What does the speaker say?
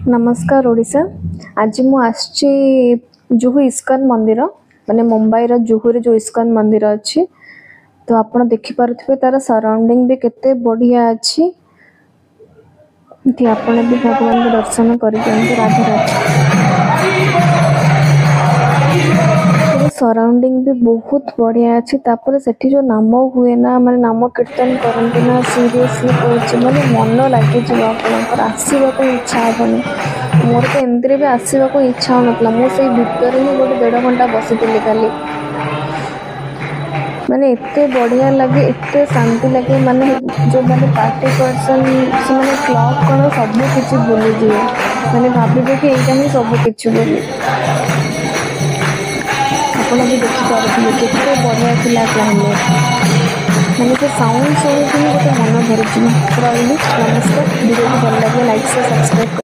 नमस्कार ओडिशा। आज मु आसची जुहू इस्कन मंदिर माने मुंबई रो जुहू रे जो इस्कन मंदिर अच्छी तो आपण देखि पारुथिबे तार सराउंडिंग भी केते बढ़िया अच्छी। आपण भी भगवान के दर्शन कर राधे राधे। सराउंडिंग भी बहुत बढ़िया अच्छी। तापर सेठी जो नाम हुए ना माने नाम कीर्तन करते ना सीरियसली कहूँ माने मन लगे आप आसवा को इच्छा हेनी। मोर तो एमती भी आसवा को इच्छा होना मुझे भितर ही गोटे 1.5 घंटा बसी खाली माने एते बढ़िया लगे एते शांति लगे माने जो माने पार्टी पर्सन से माने क्लब कौन सब किसी भूली जाए माने भावे कि यहाँ ही सब किसी बोली आप भी देखिए केते बढ़िया थी क्लाइमेट मैंने से साउंड शुणी गोटे मन भरी रही। नमस्कार वीडियो को भल लगे लाइक से सब्सक्राइब।